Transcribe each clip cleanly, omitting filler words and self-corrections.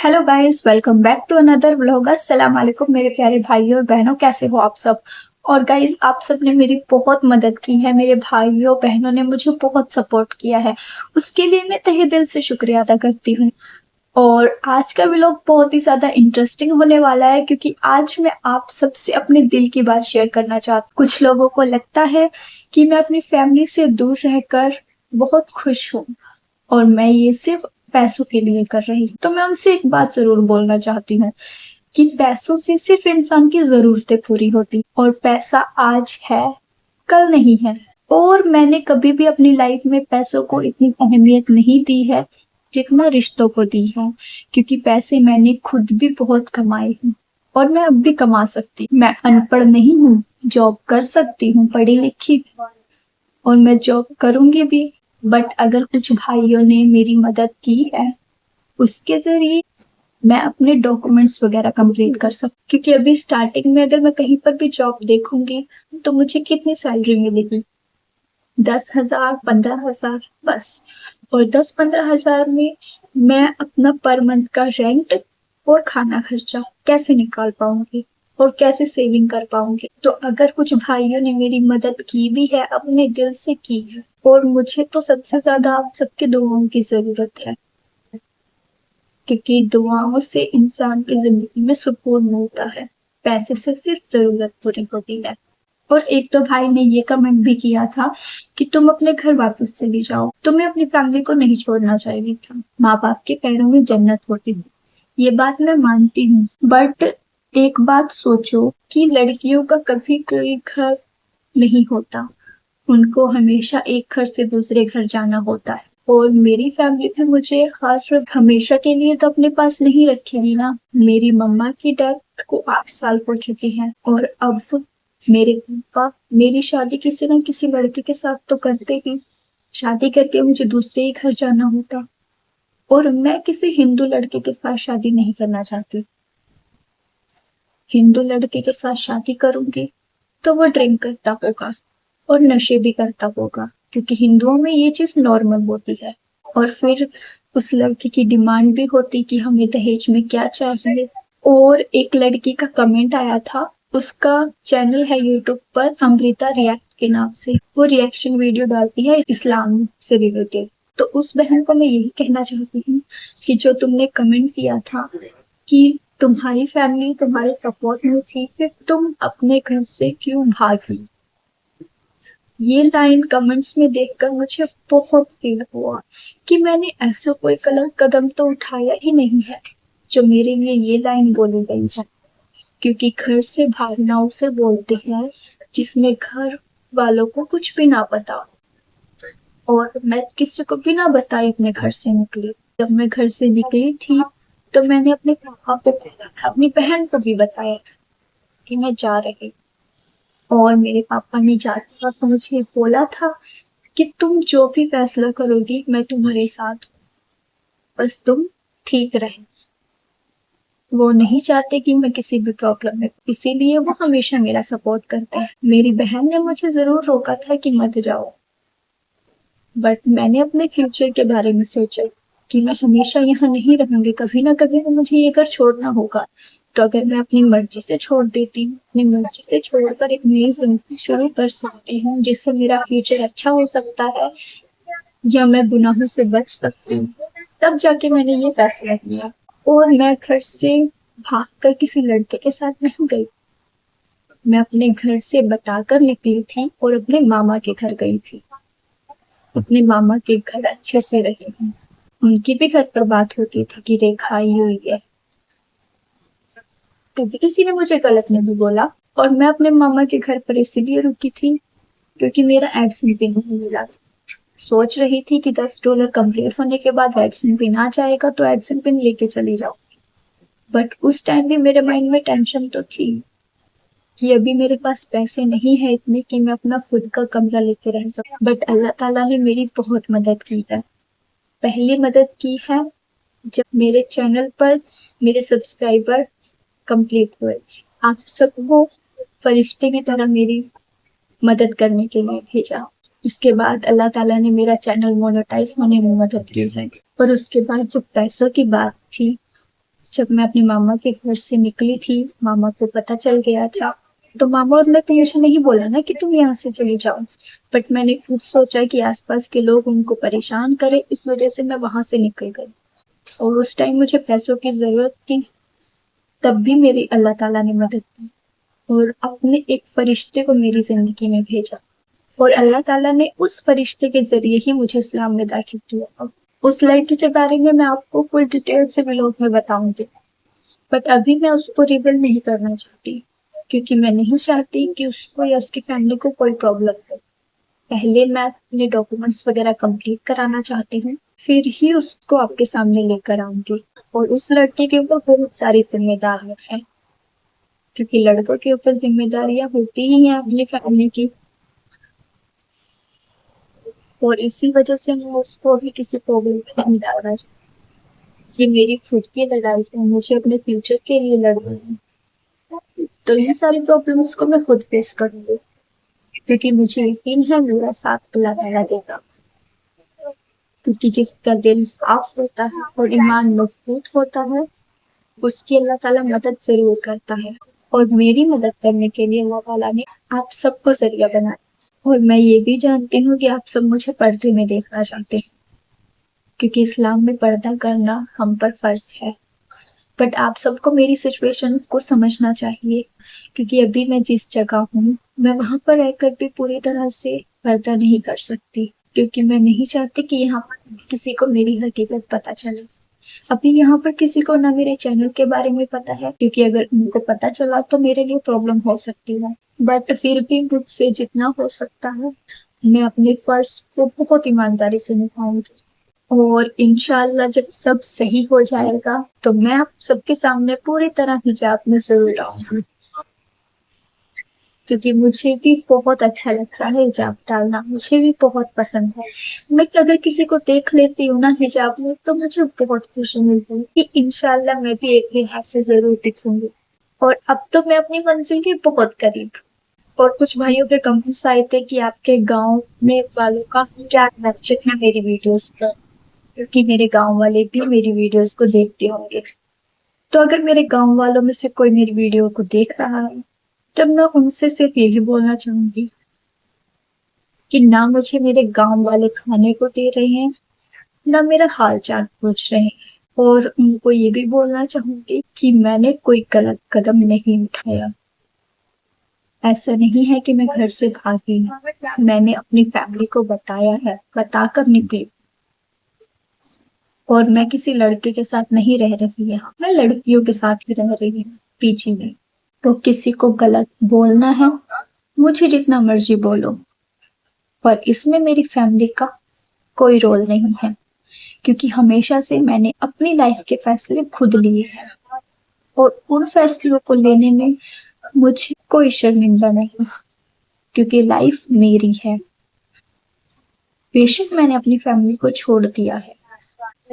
Hello guys, welcome back to another vlog. अस्सलाम वालेकुम मेरे प्यारे भाइयों और बहनों, कैसे हो आप सब। और गाइस, आप सब ने मेरी बहुत मदद की है। मेरे भाइयों बहनों ने मुझे बहुत सपोर्ट किया है, उसके लिए मैं तहे दिल से शुक्रिया अदा करती हूँ। और आज का व्लॉग बहुत ही ज्यादा इंटरेस्टिंग होने वाला है, क्योंकि आज मैं आप सबसे अपने दिल की बात शेयर करना चाहती हूँ। कुछ लोगों को लगता है कि मैं अपनी फैमिली से दूर रहकर बहुत खुश हूँ और मैं ये सिर्फ पैसों के लिए कर रही हूँ। तो मैं उनसे एक बात जरूर बोलना चाहती हूँ कि पैसों से सिर्फ इंसान की जरूरतें पूरी होती, और पैसा आज है कल नहीं है। और मैंने कभी भी अपनी लाइफ में पैसों को इतनी अहमियत नहीं दी है जितना रिश्तों को दी है, क्योंकि पैसे मैंने खुद भी बहुत कमाए हैं और मैं अब भी कमा सकती हूँ। मैं अनपढ़ नहीं हूँ, जॉब कर सकती हूँ, पढ़ी लिखी, और मैं जॉब करूंगी भी। बट अगर कुछ भाइयों ने मेरी मदद की है, उसके जरिए मैं अपने डॉक्यूमेंट्स वगैरह कंप्लीट कर सकती, क्योंकि अभी स्टार्टिंग में अगर मैं कहीं पर भी जॉब देखूंगी तो मुझे कितनी सैलरी मिलेगी? 10,000, 15,000 बस। और 10-15 हजार में मैं अपना पर मंथ का रेंट और खाना खर्चा कैसे निकाल पाऊंगी और कैसे सेविंग कर पाऊंगी? तो अगर कुछ भाइयों ने मेरी मदद की भी है, अपने दिल से की है, और मुझे तो सबसे ज्यादा आप सबके दुआओं की जरूरत है, क्योंकि दुआओं से इंसान की जिंदगी में सुकून मिलता है। पैसे से सिर्फ जरूरत पूरी होती है। और एक तो भाई ने ये कमेंट भी किया था कि तुम अपने घर वापस चली जाओ, तुम्हें अपनी फैमिली को नहीं छोड़ना चाहिए था, माँ बाप के पैरों में जन्नत होती थी। ये बात मैं मानती हूँ, बट एक बात सोचो कि लड़कियों का कभी कोई घर नहीं होता, उनको हमेशा एक घर से दूसरे घर जाना होता है। और मेरी फैमिली भी मुझे हर हमेशा के लिए तो अपने पास नहीं रखेगी ना। मेरी मम्मा की डेथ को 8 साल हो चुके हैं, और अब मेरे पापा मेरी शादी किसी न किसी लड़के के साथ तो करते ही, शादी करके मुझे दूसरे ही घर जाना होता। और मैं किसी हिंदू लड़के के साथ शादी नहीं करना चाहती। हिंदू लड़के के साथ शादी करूंगी तो वो ड्रिंक करता होगा और नशे भी करता होगा, क्योंकि हिंदुओं में ये चीज नॉर्मल होती है। और फिर उस लड़की की डिमांड भी होती कि हमें दहेज में क्या चाहिए। और एक लड़की का कमेंट आया था, उसका चैनल है यूट्यूब पर अमृता रिएक्ट के नाम से, वो रिएक्शन वीडियो डालती है इस्लाम से रिलेटेड। तो उस बहन को मैं यही कहना चाहती हूँ कि जो तुमने कमेंट किया था कि तुम्हारी फैमिली तुम्हारे सपोर्ट में थी, फिर तुम अपने घर से क्यों भागी? ये लाइन कमेंट्स में देखकर मुझे बहुत फील हुआ कि मैंने ऐसा कोई गलत कदम तो उठाया ही नहीं है जो मेरे लिए ये लाइन बोली गई है। क्योंकि घर से भागना उसे बोलते हैं जिसमें घर वालों को कुछ भी ना पता। और मैं किसी को भी ना बताई अपने घर से निकली। जब मैं घर से निकली थी तो मैंने अपने पापा को बोला था, अपनी बहन को भी बताया था कि मैं जा रही। और मेरे पापा ने जाते वक्त मुझे बोला था कि तुम जो भी फैसला करोगी मैं तुम्हारे साथ हूं, बस तुम ठीक रहे। वो नहीं चाहते कि मैं किसी भी प्रॉब्लम में, इसीलिए वो हमेशा मेरा सपोर्ट करते हैं। मेरी बहन ने मुझे जरूर रोका था कि मत जाओ, बट मैंने अपने फ्यूचर के बारे में सोचा कि मैं हमेशा यहाँ नहीं रहूंगी, कभी ना कभी तो मुझे ये घर छोड़ना होगा। तो अगर मैं अपनी मर्जी से छोड़ देती हूँ, अपनी मर्जी से छोड़कर एक नई जिंदगी शुरू कर सकती हूँ जिससे मेरा फ्यूचर अच्छा हो सकता है, या मैं गुनाहों से बच सकती हूँ, तब जाके मैंने ये फैसला किया। और मैं घर से भागकर किसी लड़के के साथ नहीं गई, मैं अपने घर से बताकर निकली थी और अपने मामा के घर गई थी। अपने मामा के घर अच्छे से रही हूँ। उनकी भी घर पर बात होती थी कि रेखा आई हुई है, कभी किसी ने मुझे गलत नहीं बोला। और मैं अपने मामा के घर पर इसीलिए रुकी थी क्योंकि मेरा एडसन पिन नहीं मिला। सोच रही थी कि $10 कंप्लीट होने के बाद एडसन पिन आ जाएगा तो एडसन पिन लेके चली जाओ। बट उस टाइम भी मेरे माइंड में टेंशन तो थी कि अभी मेरे पास पैसे नहीं है इतने कि मैं अपना खुद का कमरा लेके रह सकूं। बट अल्लाह ताला ने मेरी बहुत मदद की है। पहली मदद की है जब मेरे चैनल पर मेरे सब्सक्राइबर कंप्लीट हुए। आप सबको फरिश्ते की तरह मेरी मदद करने के लिए भेजा। उसके बाद अल्लाह ताला ने मेरा चैनल मोनेटाइज होने में मदद की है। और उसके बाद जब पैसों की बात थी जब मैं अपनी मामा के घर से निकली थी, मामा को पता चल गया था। तो मामा और ने तो मुझे नहीं बोला ना कि तुम यहाँ से चली जाओ, बट मैंने खुद सोचा कि आसपास के लोग उनको परेशान करें, इस वजह से मैं वहां से निकल गई। और उस टाइम मुझे पैसों की जरूरत थी, तब भी मेरी अल्लाह ताला ने मदद की और अपने एक फरिश्ते को मेरी जिंदगी में भेजा। और अल्लाह ताला ने उस फरिश्ते के जरिए ही मुझे इस्लाम में दाखिल किया। उस लड़की के बारे में मैं आपको फुल डिटेल से व्लॉग में बताऊंगी, बट अभी मैं उसको रिवील नहीं करना चाहती, क्योंकि मैं नहीं चाहती कि उसको या उसकी फैमिली को कोई प्रॉब्लम हो। पहले मैं अपने डॉक्यूमेंट्स वगैरह कंप्लीट कराना चाहती हूँ, फिर ही उसको आपके सामने लेकर आऊंगी। और उस लड़के के ऊपर बहुत सारी जिम्मेदारियां हैं, क्योंकि लड़कों के ऊपर जिम्मेदारियां होती ही हैं अपनी फैमिली की। और इसी वजह से मैं उसको अभी किसी प्रॉब्लम में नहीं डालना चाहती। ये मेरी खुद की लड़ाई है, मुझे अपने फ्यूचर के लिए लड़ना है। तो ये सारी प्रॉब्लम्स को मैं खुद फेस करूंगी, क्योंकि मुझे यकीन है मेरा साथ अल्लाह ताला देगा। क्योंकि जिसका दिल साफ होता है और ईमान मजबूत होता है, उसकी अल्लाह ताला मदद जरूर करता है। और मेरी मदद करने के लिए अल्लाह ताला ने आप सबको जरिया बनाया। और मैं ये भी जानती हूँ कि आप सब मुझे पर्दे में देखना चाहते हैं, क्योंकि इस्लाम में पर्दा करना हम पर फर्ज है। बट आप सबको मेरी सिचुएशन को समझना चाहिए, क्योंकि अभी मैं जिस जगह हूँ, मैं वहां पर रहकर भी पूरी तरह से पर्दा नहीं कर सकती, क्योंकि मैं नहीं चाहती कि यहाँ पर किसी को मेरी हकीकत पता चले। अभी यहाँ पर किसी को ना मेरे चैनल के बारे में पता है, क्योंकि अगर उनको पता चला तो मेरे लिए प्रॉब्लम हो सकती है। बट फिर भी मुझसे जितना हो सकता है, मैं अपने फर्ज को बहुत ईमानदारी से निभाऊंगी। और इंशाल्लाह जब सब सही हो जाएगा तो मैं आप सबके सामने पूरी तरह हिजाब में जरूर आऊंगी, क्योंकि मुझे भी बहुत अच्छा लगता है हिजाब डालना, मुझे भी बहुत पसंद है। मैं अगर किसी को देख लेती हूँ ना हिजाब में, तो मुझे बहुत खुशी मिलती है कि इंशाल्लाह मैं भी एक लिहाज से जरूर दिखूंगी। और अब तो मैं अपनी मंजिल के बहुत करीब हूँ। और कुछ भाइयों के कमेंट्स आए थे कि आपके गांव में वालों का क्या रिएक्शन है मेरी वीडियोस पर, क्योंकि मेरे गांव वाले भी मेरी वीडियोस को देखते होंगे। तो अगर मेरे गांव वालों में से कोई मेरी वीडियो को देख रहा है, तब मैं उनसे सिर्फ यही बोलना चाहूंगी कि ना मुझे मेरे गांव वाले खाने को दे रहे हैं, ना मेरा हाल चाल पूछ रहे हैं। और उनको ये भी बोलना चाहूंगी कि मैंने कोई गलत कदम नहीं उठाया। ऐसा नहीं है कि मैं घर से भागी, मैंने अपनी फैमिली को बताया है, बताकर निकली। और मैं किसी लड़के के साथ नहीं रह रही यहाँ, मैं लड़कियों के साथ भी रह रही हूँ पीजी में। तो किसी को गलत बोलना है, मुझे जितना मर्जी बोलो, पर इसमें मेरी फैमिली का कोई रोल नहीं है, क्योंकि हमेशा से मैंने अपनी लाइफ के फैसले खुद लिए हैं। और उन फैसलों को लेने में मुझे कोई शर्मिंदा नहीं, क्योंकि लाइफ मेरी है। बेशक मैंने अपनी फैमिली को छोड़ दिया है,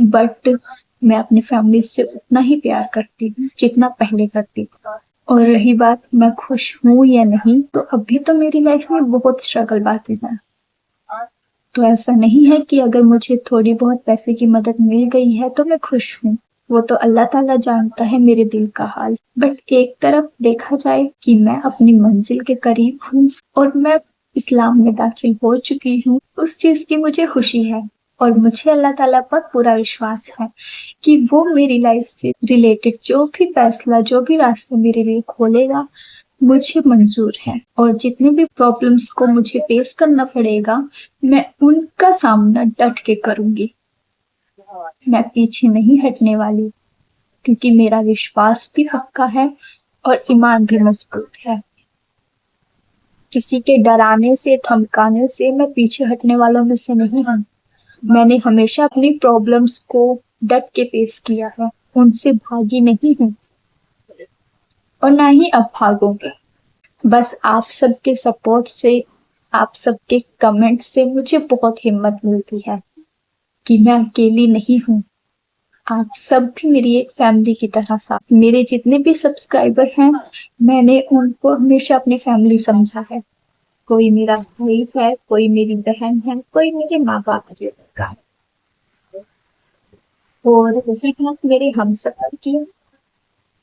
बट मैं अपनी फैमिली से उतना ही प्यार करती हूँ जितना पहले करती थी। और रही बात मैं खुश हूँ या नहीं, तो अभी तो मेरी लाइफ में बहुत स्ट्रगल बाकी है। तो ऐसा नहीं है कि अगर मुझे थोड़ी बहुत पैसे की मदद मिल गई है तो मैं खुश हूँ। वो तो अल्लाह ताला जानता है मेरे दिल का हाल। बट एक तरफ देखा जाए कि मैं अपनी मंजिल के करीब हूँ और मैं इस्लाम में दाखिल हो चुकी हूँ, उस चीज की मुझे खुशी है। और मुझे अल्लाह ताला पर पूरा विश्वास है कि वो मेरी लाइफ से रिलेटेड जो भी फैसला, जो भी रास्ता मेरे लिए खोलेगा, मुझे मंजूर है। और जितनी भी प्रॉब्लम्स को मुझे फेस करना पड़ेगा, मैं उनका सामना डट के करूंगी। मैं पीछे नहीं हटने वाली, क्योंकि मेरा विश्वास भी पक्का है और ईमान भी मजबूत है। किसी के डराने से, धमकाने से मैं पीछे हटने वालों में से नहीं हूँ। मैंने हमेशा अपनी प्रॉब्लम्स को डट के फेस किया है, उनसे भागी नहीं हूँ और ना ही अब भागूंगी। बस आप सबके सपोर्ट से, आप सबके कमेंट से मुझे बहुत हिम्मत मिलती है कि मैं अकेली नहीं हूँ। आप सब भी मेरी एक फैमिली की तरह साथ, मेरे जितने भी सब्सक्राइबर हैं, मैंने उनको हमेशा अपनी फैमिली समझा है। कोई मेरा भाई है, कोई मेरी बहन है, कोई मेरे माँ बाप का है। और रही बात मेरे हमसफर की,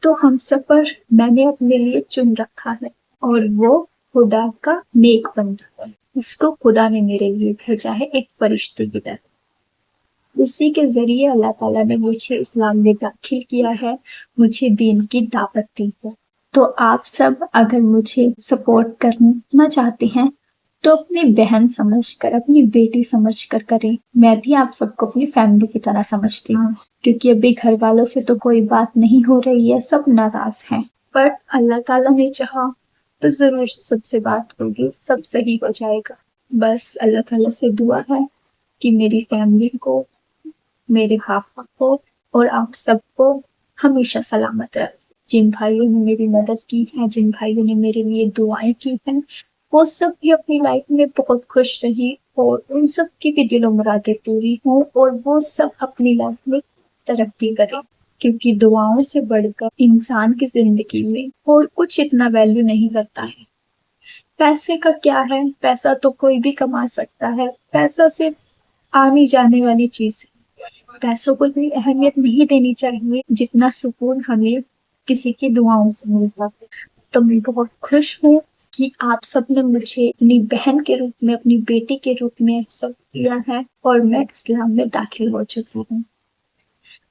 तो हम सफर मैंने अपने लिए चुन रखा है और वो खुदा का नेक बंदा है। उसको खुदा ने मेरे लिए भेजा है एक फरिश्ते की तरह। उसी के जरिए अल्लाह ताला ने मुझे इस्लाम में दाखिल किया है, मुझे दीन की दावत दी है। तो आप सब अगर मुझे सपोर्ट करना चाहते हैं तो अपनी बहन समझकर, अपनी बेटी समझकर करें। मैं भी आप सबको अपनी फैमिली की तरह समझती हूँ, क्योंकि अभी घर वालों से तो कोई बात नहीं हो रही है, सब नाराज हैं। पर अल्लाह ताला ने चाहा तो जरूर सबसे बात होगी, सब सही हो जाएगा। बस अल्लाह ताला से दुआ है कि मेरी फैमिली को, मेरे पापा को और आप सबको हमेशा सलामत रहे। जिन भाइयों ने मेरी मदद की है, जिन भाइयों ने मेरे लिए दुआएं की हैं, वो सब भी अपनी लाइफ में बहुत खुश रही और उन सब की भी दिलो मुरादें पूरी हों और वो सब अपनी लाइफ में तरक्की करें। क्योंकि दुआओं से बढ़कर इंसान की जिंदगी में और कुछ इतना वैल्यू नहीं करता है। पैसे का क्या है, पैसा तो कोई भी कमा सकता है, पैसा सिर्फ आने जाने वाली चीज है। पैसों को इतनी अहमियत नहीं देनी चाहिए जितना सुकून हमें किसी की दुआओं से मिलता है। तो मैं बहुत खुश हूँ कि आप सब ने मुझे अपनी बहन के रूप में, अपनी बेटी के रूप में एक्सेप्ट किया है और मैं इस्लाम में दाखिल हो चुकी हूँ।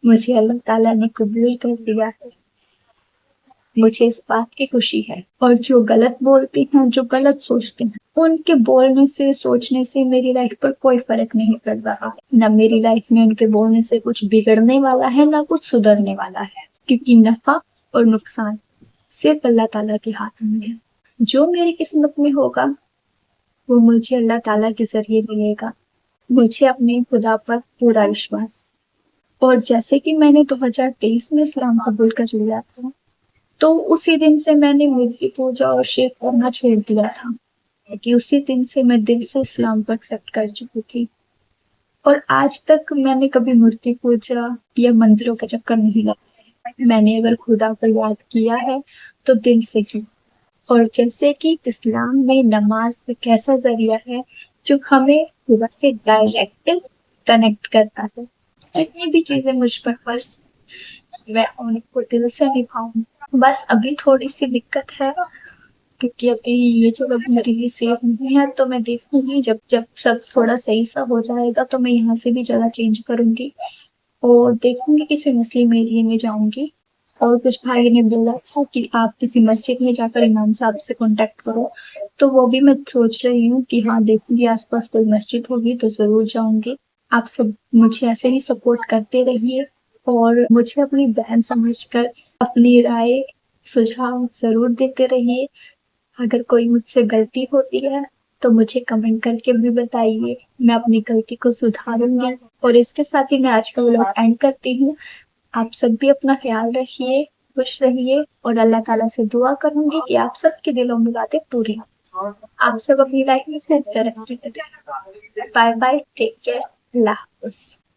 मुझे अल्लाह ताला ने कबूल कर लिया है, मुझे इस बात की खुशी है। और जो गलत बोलते हैं, जो गलत सोचते हैं, उनके बोलने से, सोचने से मेरी लाइफ पर कोई फर्क नहीं पड़ रहा है। ना मेरी लाइफ में उनके बोलने से कुछ बिगड़ने वाला है, ना कुछ सुधरने वाला है, क्योंकि नफा और नुकसान सिर्फ अल्लाह ताला के हाथ में है। जो मेरी किस्मत में होगा वो मुझे अल्लाह ताला के जरिए मिलेगा। मुझे अपने खुदा पर पूरा विश्वास। और जैसे कि मैंने 2023 में इस्लाम कबूल कर लिया था, तो उसी दिन से मैंने मूर्ति पूजा और शिरक करना छोड़ दिया था, क्योंकि उसी दिन से मैं दिल से इस्लाम को एक्सेप्ट कर चुकी थी। और आज तक मैंने कभी मूर्ति पूजा या मंदिरों का चक्कर नहीं लगाया। मैंने अगर खुदा को याद किया है तो दिल से की। और जैसे कि इस्लाम में नमाज एक ऐसा जरिया है जो हमें खुदा से डायरेक्ट कनेक्ट करता है। जितनी भी चीजें मुझ पर फर्ज, मैं उनको दिल से निभाऊं। बस अभी थोड़ी सी दिक्कत है, क्योंकि अभी ये जगह मेरे लिए सेफ नहीं है। तो मैं देखूंगी, जब जब सब थोड़ा सही सा हो जाएगा तो मैं यहाँ से भी जगह चेंज करूंगी और देखूंगी किसी मुस्लिम एरिया में जाऊंगी। और कुछ भाई ने बोला था कि आप किसी मस्जिद में जाकर इमाम साहब से कांटेक्ट करो, तो वो भी मैं सोच रही हूँ कि हाँ, देखूंगी आसपास कोई मस्जिद होगी तो जरूर जाऊंगी। आप सब मुझे ऐसे ही सपोर्ट करते रहिए और मुझे अपनी बहन समझकर अपनी राय, सुझाव जरूर देते रहिए। अगर कोई मुझसे गलती होती है तो मुझे कमेंट करके भी बताइए, मैं अपनी गलती को सुधारूंगी। और इसके साथ ही मैं आज का व्लॉग एंड करती हूँ। आप सब भी अपना ख्याल रखिए, खुश रहिए और अल्लाह ताला से दुआ करूंगी कि आप सबके दिलों मुरादें पूरी हों। आप सब अपनी लाइफ में खूब तरक्की करें। बाय बाय, टेक केयर, अल्लाह हाफ़िज़।